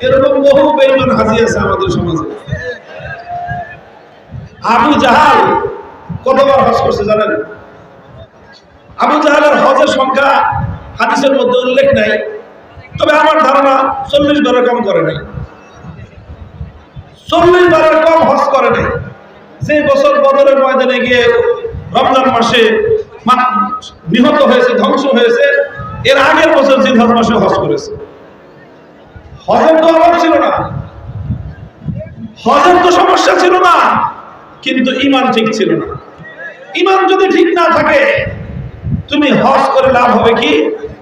এরকম বহু বেঈমান হাজি আছে আমাদের সমাজে। আবু জাহাল কতবার হজ করছে জানেন? আবু জাহালের হজের সংখ্যা হাদিসের মধ্যে উল্লেখ নাই, তবে আমার ধারণা 40 বারের কম করে নাই। 40 বারের কম হজ করে নাই। যে বছর বদরের ময়দানে গিয়ে রমজান মাসে নিহত হয়েছে, ধ্বংস হয়েছে, এর আগের বছর জিলহজ মাসে হজ করেছে। হজের তো অভাব ছিল না, হজের তো সমস্যা ছিল না, কিন্তু ঈমান ঠিক ছিল না। ঈমান যদি ঠিক না থাকে, তুমি হজ করে লাভ হবে কি?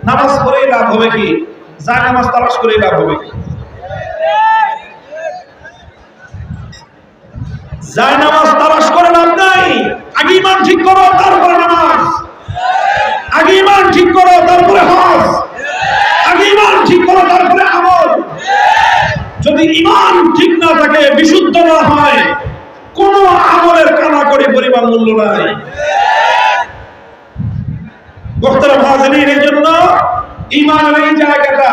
নামাজ পড়েই লাভ হবে কি? যায় নামাজ তালাশ করেই লাভ হবে কি? যায় নামাজ তালাশ করে লাভ নাই। আগে ঈমান ঠিক করো, তারপরে নামাজ। আগে ঈমান ঠিক করো, তারপরে হজ। আগে ঈমান ঠিক করো, তারপরে আমল। যদি ঈমান ঠিক না থাকে, বিশুদ্ধ না হয়, কোন আমলের কানাকড়ি পরিমাণ মূল্য নাই। মুহতারাম হাজিরিন, এই জন্য ঈমানের এই জায়গাটা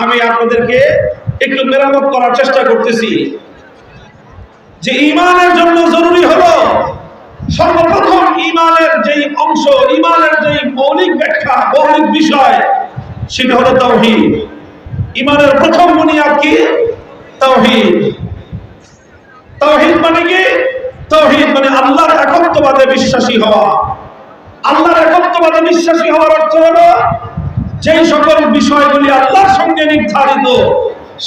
আমি আপনাদেরকে একটু মেরামত করার চেষ্টা করতেছি। যে ঈমানের জন্য জরুরি হলো সর্বপ্রথম ঈমানের যেই অংশ, ঈমানের যেই মৌলিক ব্যাখ্যা, মৌলিক বিষয়, সেটা হলো তাওহীদ। ঈমানের প্রথম বুনিয়াদ কি? তাওহীদ। তাওহীদ মানে কি? তাওহীদ মানে আল্লাহর একত্ববাদে বিশ্বাসী হওয়া। আল্লাহর একত্ববাদে বিশ্বাসী হওয়ার অর্থ হলো যেই সকল বিষয়গুলি আল্লাহর সঙ্গে নির্ধারিত,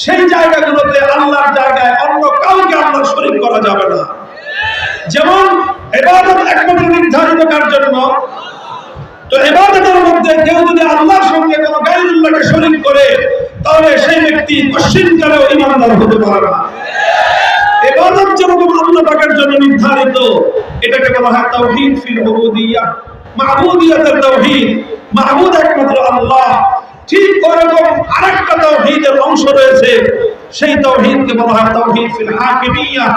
সেই জায়গাগুলোতে আল্লাহর জায়গায় অন্য কাউকে আল্লাহর শরীক করা যাবে না। যেমন ইবাদত একমাত্র নির্ধারিত কার জন্য, তো ইবাদতের মধ্যে কেউ যদি আল্লাহর সঙ্গে কোনো গায়রুল্লাহকে শরীক করে, তাহলে সেই ব্যক্তি কশিনকালেও ঈমানদার হতে পারে না। ইবাদত যেরকম আল্লাহ পাকের জন্য নির্ধারিত, এটাকে বলা হয় তাওহীদ ফিল উবুদিয়্যাহ, মাবুদিয়াতের তাওহীদ। মাবুদ একমাত্র আল্লাহ। ঠিক ওরকম আরেকটা তাওহীদের অংশ রয়েছে, সেই তাওহীদকে বলা হয় তাওহীদ ফিল হাকিমিয়্যাহ,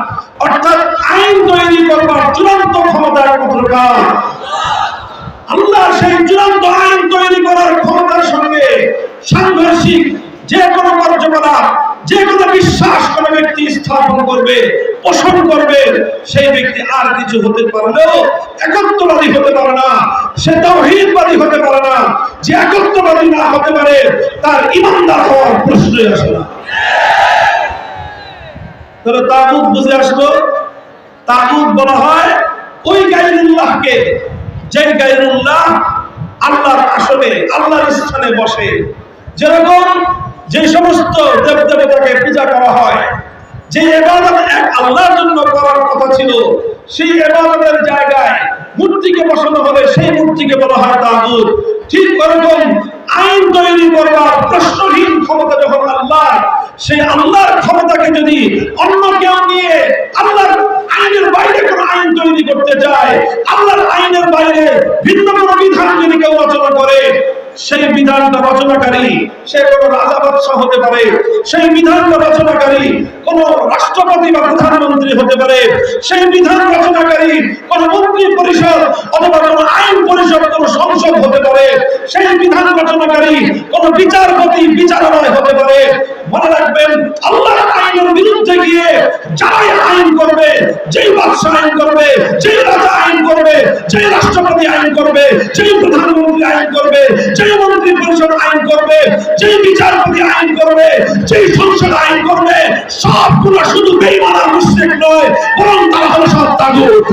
অর্থাৎ আইন তৈরি করবার চূড়ান্ত ক্ষমতা একমাত্র কার? আল্লাহ। সেই চূড়ান্ত আইন তৈরি করার ক্ষমতার সঙ্গে সাংঘর্ষিক যে কোনো কার্যকলাপ, যে কোনো বিশ্বাস কোনো ব্যক্তি স্থাপন করবে, পোষণ করবে, সেই ব্যক্তি আর কিছু হতে পারলেও একত্ববাদী হতে পারে না, সে তাওহীদবাদী হতে পারে না। যে একত্ববাদী না হতে পারে, তার ঈমানদার হওয়ার প্রশ্নই আসে না। তাহলে তাগুত বুঝে আসলো। তাগুত বলা হয় ওই গায়রুল্লাহকে, যে গায়রুল্লাহ আল্লাহর আসনে, আল্লাহর স্থানে বসে। যেরকম যে সমস্ত দেবদেবতাকে পূজা করা হয়, যে ইবাদত এক আল্লাহর জন্য করার কথা ছিল, সেই ইবাদতের জায়গায় মূর্তিকে বসানো হলে সেই মূর্তিকে বলা হয় তাগুত। ঠিক ওরকম আইন তৈরি করবার প্রশ্নহীন ক্ষমতা যখন আল্লাহ, সেই আল্লাহর ক্ষমতাকে যদি অন্য কেউ নিয়ে আল্লাহর আইনের বাইরে কোনো আইন তৈরি করতে চায়, আল্লাহর আইনের বাইরে ভিন্ন কোনো বিধান যদি কেউ রচনা করে, সেই বিধানটা রচনাকারী সে কোনো রাজা বাদশাহ হতে পারে, সেই বিধানটা রচনাকারী কোনো রাষ্ট্রপতি বা প্রধানমন্ত্রী হতে পারে, সেই বিধান রচনাকারী কোনো মন্ত্রী পরিষদ অথবা কোনো আইন পরিষদ, কোনো সংসদ হতে পারে, সেই বিধান রচনাকারী কোনো বিচারপতি, বিচারালয় হতে পারে। মনে রাখবেন, আল্লাহর আইনের বিরুদ্ধে গিয়ে যারাই আইন করবে, যেই বাদশা আইন করবে, যেই রাজা আইন করবে, যেই রাষ্ট্রপতি আইন করবে, যেই প্রধানমন্ত্রী আইন করবে, যেই মন্ত্রী পরিষদ আইন করবে, যেই বিচারপতি আইন করবে, যেই সংসদ আইন করবে, সবগুলো শুধু বেঈমান আর মুশরিক নয়, বরং তারা হলো সব তাগুত।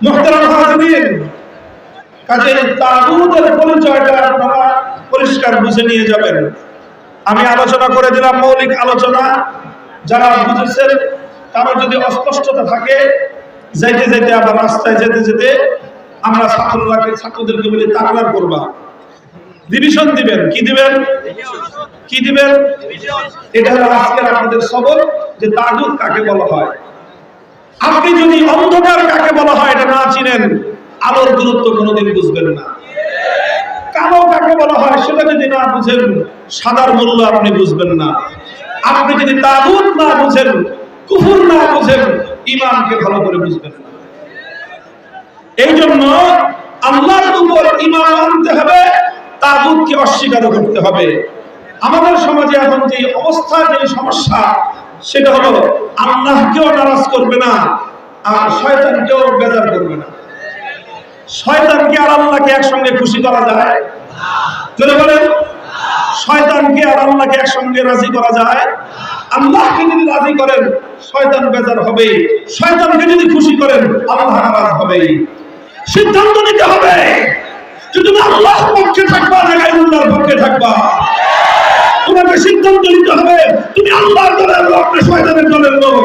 মুহতারাম হাজিরিন, কাজে তাগুতের পরিচয়টা আপনারা পরিষ্কার বুঝে নিয়ে যাবেন। আমি আলোচনা করে দিলাম মৌলিক আলোচনা। যারা বুঝেছেন, কারো যদি অস্পষ্টতা থাকে, যাইতে যাইতে আবার রাস্তায় যেতে যেতে আমরা ছাত্রদেরকে বলি তাকরার করবা, রিভিশন দিবেন। কি দিবেন? কি দিবেন? এটা হলো আজকের আপনাদের সবক, যে তাগুত কাকে বলা হয়। আপনি যদি অন্ধকার কাকে বলা হয় এটা না চিনেন, আলোর গুরুত্ব কোনোদিন বুঝবেন না। কালো কাকে বলা হয় সেটা যদি না বুঝেন, সাদার মূল্য আপনি বুঝবেন না। আপনি যদি তাগুত না বুঝেন, কুফর না বুঝেন, ঈমানকে ভালো করে বুঝবেন না। এই জন্য আল্লাহর উপর ঈমান আনতে হবে, তাগুতকে অস্বীকার করতে হবে। আমাদের সমাজে এখন যে অবস্থা, যে সমস্যা, সেটা হলো আল্লাহকেও নারাজ করবে না আর শয়তানকেও বেজার করবে না। শয়তানকে আর আল্লাহকে একসঙ্গে খুশি করা যায়? চলে বলেন, শয়তানকে আর আল্লাহকে একসঙ্গে রাজি করা যায়? আল্লাহকে যদি রাজি করেন শয়তান বেজার হবে, শয়তানকে যদি খুশি করেন আল্লাহ নারাজ হবে। সিদ্ধান্ত নিতে হবে যে তুমি আল্লাহর পক্ষে থাকবা না গায়রুল্লাহর পক্ষে থাকবা। তোমাকে সিদ্ধান্ত নিতে হবে তুমি আল্লাহর দলের লোক না শয়তানের দলের লোক।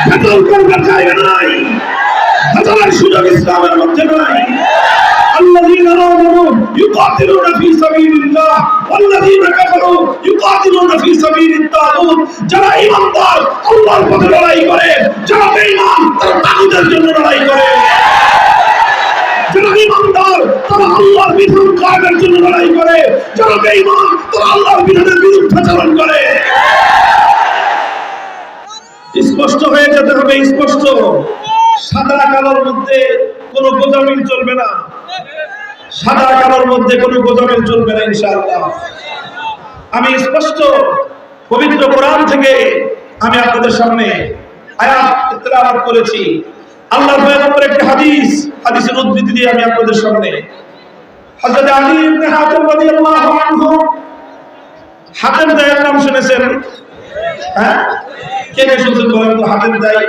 ভেতর করবার জায়গা নাই, ভেতরের সুযোগ ইসলামের মধ্যে নাই। الذين آمنوا يقاتلون في سبيل الله والذين كفروا يقاتلون في سبيل الطاغوت। যারা ঈমানদার আল্লাহর পথে লড়াই করে, যারা বেঈমান তারা তাগুতের জন্য লড়াই করে। যারা ঈমানদার তারা আল্লাহর বিধান কায়েমের জন্য লড়াই করে, যারা বেঈমান তারা আল্লাহর বিধানের বিরুদ্ধাচরণ করে। স্পষ্ট হয়ে যেতে হবে, স্পষ্ট। সাদা কালোর মধ্যে কোনো গোজামিল চলবে না, সাদা কালোর মধ্যে কোনো গোজামিল চলবে না ইনশাআল্লাহ। আমি স্পষ্ট পবিত্র কোরআন থেকে আমি আপনাদের সামনে আয়াত তেলাওয়াত করেছি। আল্লাহর পয়গম্বরের একটি হাদিসের উদ্ধৃতি দিয়ে আমি আপনাদের সামনে, হযরত আলী ইবনে হাতিম রাদিয়াল্লাহু আনহু, হাতিম দায়ের নাম শুনেছেন? হ্যাঁ, কে কে শুনছেন বলেন তো? হাতিম দায়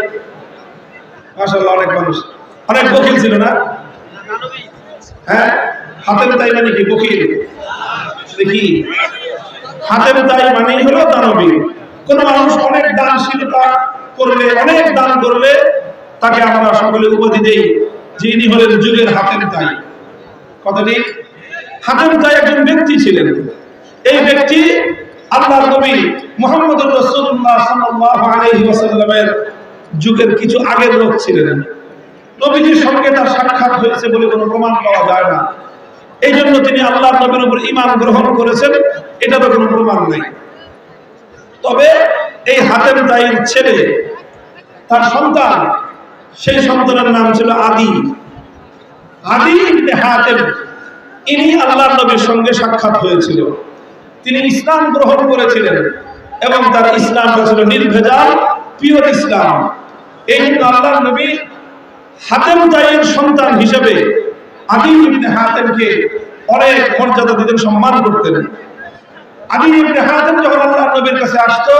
মাশাআল্লাহ, অনেক মানুষ, অনেক বকিল ছিল না? হ্যাঁ, হাতিম দায় মানে কি? বকিল। দেখি, হাতিম দায় মানে হলো দানবী। কোন মানুষ অনেক দানশীলতা করলে, অনেক দান করলে তাকে আমরা সকলে উপাধি দেই যে ইনি হলেন যুগের হাতিম দায়। কথা ঠিক? হাতিম দায় একজন ব্যক্তি ছিলেন। এই ব্যক্তি আল্লাহর নবী মুহাম্মদুর রাসূলুল্লাহ সাল্লাল্লাহু আলাইহি ওয়াসাল্লামের যুগের কিছু আগের লোক ছিলেন। নবীজির সঙ্গে তার সাক্ষাৎ হয়েছে বলে কোনো প্রমাণ পাওয়া যায় না। এই জন্য তিনি আল্লাহর নবীর উপর ঈমান গ্রহণ করেছেন, এটারও কোনো প্রমাণ নাই। তবে এই হাতিম দায়ের ছেলে, তার সন্তান, সেই সন্তানের নাম ছিল আদী ইবনে হাতিম। ইনি আল্লাহর নবীর সঙ্গে সাক্ষাৎ হয়েছিল, তিনি ইসলাম গ্রহণ করেছিলেন এবং তার ইসলামটা ছিল নির্ভেজাল, পিওর ইসলাম। এই জন্য আল্লাহর নবী হাতিম দায়ের সন্তান হিসেবে আদী ইবনে হাতিমকে অনেক মর্যাদা দিতেন, সম্মান করতেন। আদী ইবনে হাতিম যখন আল্লাহর নবীর কাছে আসতো,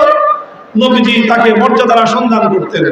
নবীজি তাকে মর্যাদার সন্ধান করতেন।